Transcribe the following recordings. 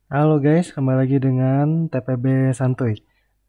Halo guys, kembali lagi dengan TPB Santuy.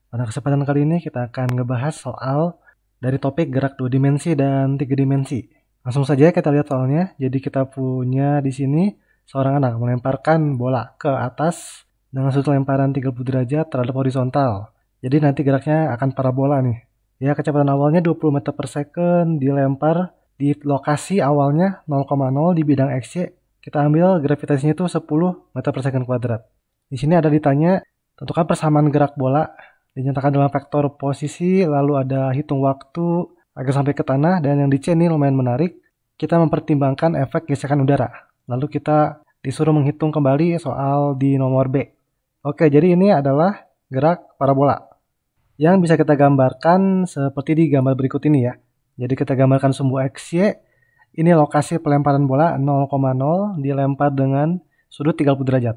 Pada kesempatan kali ini kita akan ngebahas soal dari topik gerak 2 dimensi dan 3 dimensi. Langsung saja kita lihat soalnya. Jadi kita punya di sini seorang anak melemparkan bola ke atas dengan sudut lemparan 30 derajat terhadap horizontal. Jadi nanti geraknya akan parabola nih. Ya, kecepatan awalnya 20 meter per second, dilempar di lokasi awalnya 0,0 di bidang XY. Kita ambil gravitasinya itu 10 meter per second kuadrat. Di sini ada ditanya, tentukan persamaan gerak bola, dinyatakan dalam vektor posisi, lalu ada hitung waktu agar sampai ke tanah, dan yang di C ini lumayan menarik, kita mempertimbangkan efek gesekan udara. Lalu kita disuruh menghitung kembali soal di nomor B. Oke, jadi ini adalah gerak parabola yang bisa kita gambarkan seperti di gambar berikut ini ya. Jadi kita gambarkan sumbu XY, ini lokasi pelemparan bola 0,0 dilempar dengan sudut 30 derajat.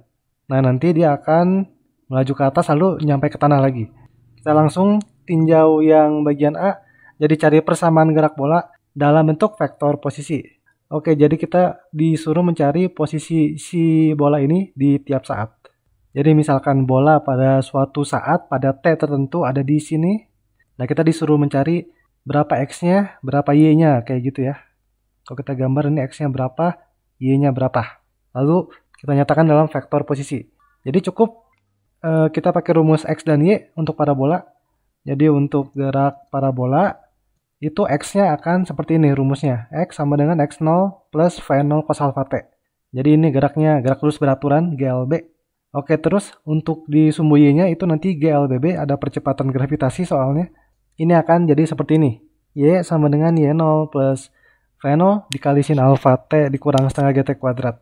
Nah, nanti dia akan melaju ke atas lalu nyampe ke tanah lagi. Kita langsung tinjau yang bagian A. Jadi cari persamaan gerak bola dalam bentuk vektor posisi. Oke, jadi kita disuruh mencari posisi si bola ini di tiap saat. Jadi misalkan bola pada suatu saat pada T tertentu ada di sini. Nah, kita disuruh mencari berapa X-nya, berapa Y-nya, kayak gitu ya. Kalau kita gambar ini X-nya berapa, Y-nya berapa. Lalu kita nyatakan dalam vektor posisi. Jadi cukup kita pakai rumus X dan Y untuk parabola. Jadi untuk gerak parabola itu X-nya akan seperti ini rumusnya. X sama dengan X0 plus V0 cos alpha T. Jadi ini geraknya gerak lurus beraturan GLB. Oke, terus untuk di sumbu Y-nya itu nanti GLBB, ada percepatan gravitasi soalnya. Ini akan jadi seperti ini. Y sama dengan Y0 plus V0 dikali sin alpha T dikurang setengah GT kuadrat.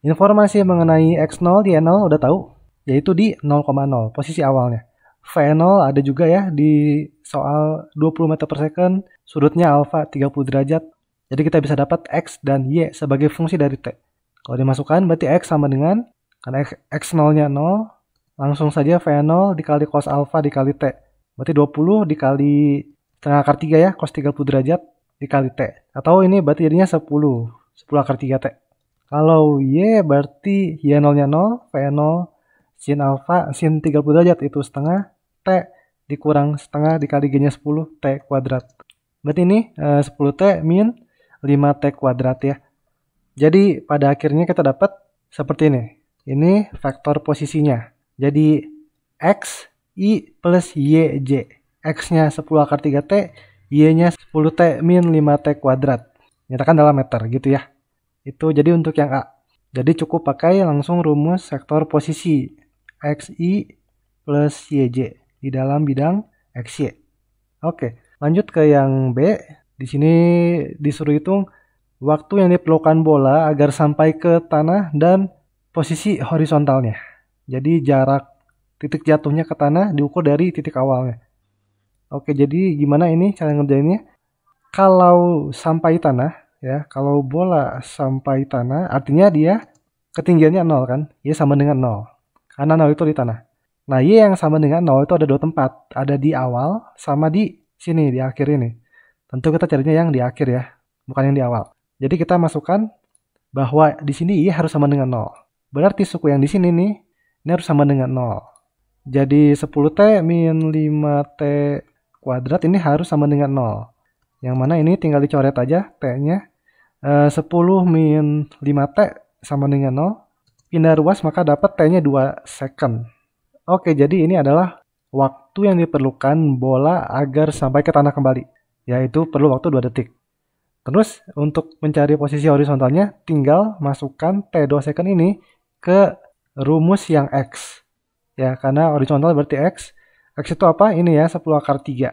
Informasi mengenai X0 di Y0 udah tahu, yaitu di 0,0, posisi awalnya. V0 ada juga ya di soal 20 meter per second, sudutnya alpha 30 derajat. Jadi kita bisa dapat X dan Y sebagai fungsi dari T. Kalau dimasukkan berarti X sama dengan, karena X0-nya 0, langsung saja V0 dikali cos alpha dikali T. Berarti 20 dikali setengah akar 3 ya, cos 30 derajat dikali T. Atau ini berarti jadinya 10 akar 3 T. Kalau Y berarti Y0-nya 0, V0 sin alpha sin 30 derajat itu setengah, T dikurang setengah dikali G-nya 10, T kuadrat. Berarti ini 10T min 5T kuadrat ya. Jadi pada akhirnya kita dapat seperti ini. Ini vektor posisinya. Jadi X, Y plus YJ. X-nya 10 akar 3T, Y-nya 10T min 5T kuadrat. Nyatakan dalam meter gitu ya. Itu jadi untuk yang A. Jadi cukup pakai langsung rumus vektor posisi. XY plus YJ di dalam bidang XY. Oke, lanjut ke yang B. Di sini disuruh hitung waktu yang diperlukan bola agar sampai ke tanah dan posisi horizontalnya. Jadi jarak titik jatuhnya ke tanah diukur dari titik awalnya. Oke, jadi gimana ini cara ngerjainnya? Kalau sampai tanah, ya, kalau bola sampai tanah, artinya dia ketinggiannya 0 kan? Y sama dengan 0. Karena 0 itu di tanah. Nah, Y yang sama dengan 0 itu ada dua tempat. Ada di awal sama di sini, di akhir ini. Tentu kita carinya yang di akhir ya, bukan yang di awal. Jadi kita masukkan bahwa di sini Y harus sama dengan 0. Berarti suku yang di sini nih, ini harus sama dengan 0. Jadi 10T min 5T kuadrat ini harus sama dengan 0. Yang mana ini tinggal dicoret aja T-nya. 10 min 5T sama dengan 0. Pindah ruas maka dapat T-nya 2 second. Oke, jadi ini adalah waktu yang diperlukan bola agar sampai ke tanah kembali. Yaitu perlu waktu 2 detik. Terus untuk mencari posisi horizontalnya tinggal masukkan T2 second ini ke rumus yang X. Ya, karena horizontal berarti X. X itu apa? Ini ya, 10 akar 3.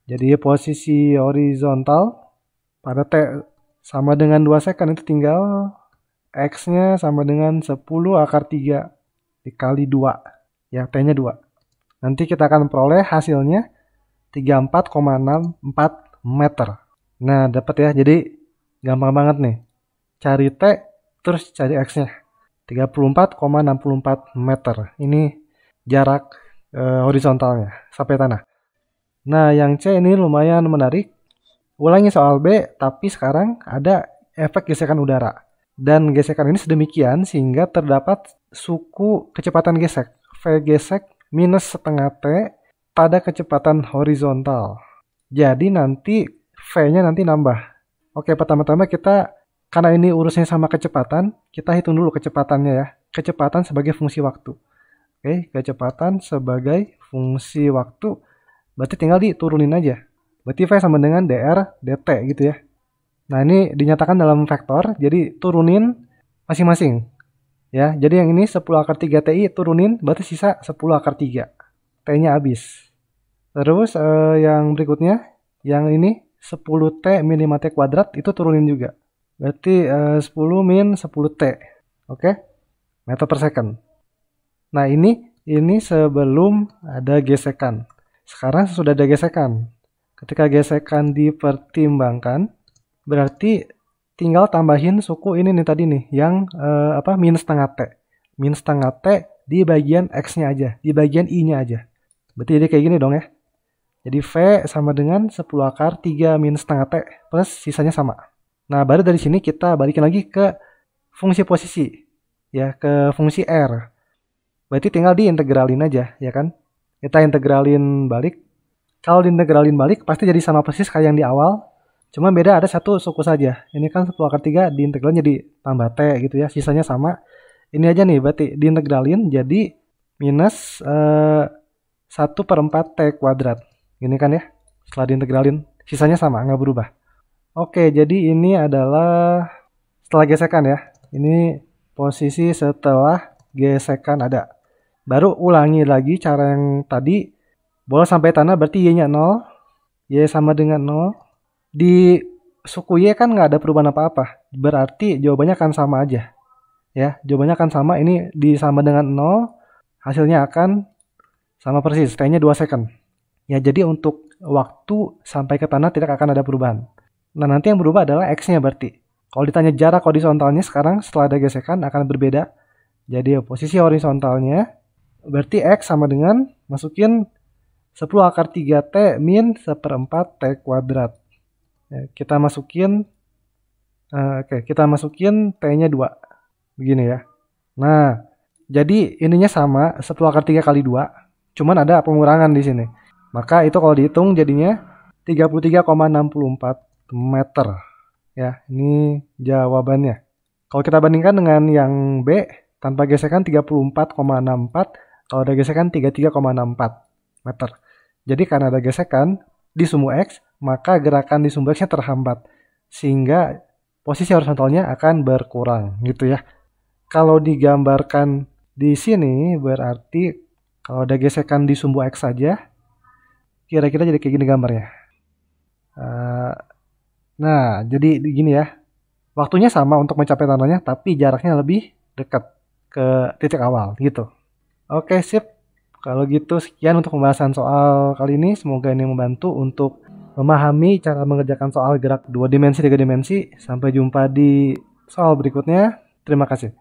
Jadi posisi horizontal pada T sama dengan 2 second itu tinggal X-nya sama dengan 10 akar 3 dikali 2. Ya, T-nya 2. Nanti kita akan peroleh hasilnya 34,64 meter. Nah, dapat ya. Jadi gampang banget nih. Cari T terus cari X-nya. 34,64 meter. Ini jarak horizontalnya sampai tanah. Nah, yang C ini lumayan menarik. Ulangi soal B, tapi sekarang ada efek gesekan udara. Dan gesekan ini sedemikian sehingga terdapat suku kecepatan gesek. V gesek minus setengah T pada kecepatan horizontal. Jadi nanti V-nya nanti nambah. Oke, pertama-tama kita, karena ini urusnya sama kecepatan, kita hitung dulu kecepatannya ya. Kecepatan sebagai fungsi waktu. Oke, kecepatan sebagai fungsi waktu. Berarti tinggal diturunin aja. Berarti V sama dengan dr dt gitu ya. Nah, ini dinyatakan dalam vektor, jadi turunin masing-masing. Ya, jadi yang ini 10 akar 3 TI turunin, berarti sisa 10 akar 3. T-nya habis. Terus yang berikutnya, yang ini 10 T min 5 T kuadrat, itu turunin juga. Berarti 10 min 10 T. Oke? Meter per second. Nah, ini sebelum ada gesekan. Sekarang sudah ada gesekan. Ketika gesekan dipertimbangkan, berarti tinggal tambahin suku ini nih tadi nih, yang min setengah T. Min setengah T di bagian X-nya aja, di bagian I-nya aja. Berarti jadi kayak gini dong ya. Jadi V sama dengan 10 akar 3 min setengah T plus sisanya sama. Nah, baru dari sini kita balikin lagi ke fungsi posisi. Ya, ke fungsi R. Berarti tinggal diintegralin aja, ya kan? Kita integralin balik. Kalau diintegralin balik, pasti jadi sama persis kayak yang di awal. Cuma beda ada satu suku saja. Ini kan 10 akar 3 diintegralin jadi tambah T gitu ya. Sisanya sama. Ini aja nih, berarti diintegralin jadi minus 1/4 T kuadrat. Ini kan ya. Setelah diintegralin, sisanya sama, nggak berubah. Oke, jadi ini adalah setelah gesekan ya. Ini posisi setelah gesekan ada. Baru ulangi lagi cara yang tadi. Bola sampai tanah berarti Y-nya 0. Y sama dengan 0. Di suku Y kan nggak ada perubahan apa-apa. Berarti jawabannya akan sama aja. Ya, jawabannya akan sama. Ini disama dengan 0. Hasilnya akan sama persis. T-nya 2 second. Ya, jadi untuk waktu sampai ke tanah tidak akan ada perubahan. Nah, nanti yang berubah adalah X-nya berarti. Kalau ditanya jarak horizontalnya sekarang setelah ada gesekan akan berbeda. Jadi posisi horizontalnya berarti X sama dengan masukin 10 akar 3 T min 1/4 T kuadrat. Ya, kita masukin T-nya 2. Begini ya. Nah, jadi ininya sama 10 akar 3 kali 2. Cuman ada pengurangan di sini. Maka itu kalau dihitung jadinya 33,64 meter. Ya, ini jawabannya. Kalau kita bandingkan dengan yang B, tanpa gesekan 34,64, kalau ada gesekan 33,64 meter. Jadi karena ada gesekan di sumbu X, maka gerakan di sumbu X-nya terhambat. Sehingga posisi horizontalnya akan berkurang gitu ya. Kalau digambarkan di sini berarti kalau ada gesekan di sumbu X saja, kira-kira jadi kayak gini gambarnya. Nah, jadi gini ya. Waktunya sama untuk mencapai tanahnya, tapi jaraknya lebih dekat ke titik awal gitu. Oke, sip. Kalau gitu sekian untuk pembahasan soal kali ini. Semoga ini membantu untuk memahami cara mengerjakan soal gerak 2 dimensi, 3 dimensi. Sampai jumpa di soal berikutnya. Terima kasih.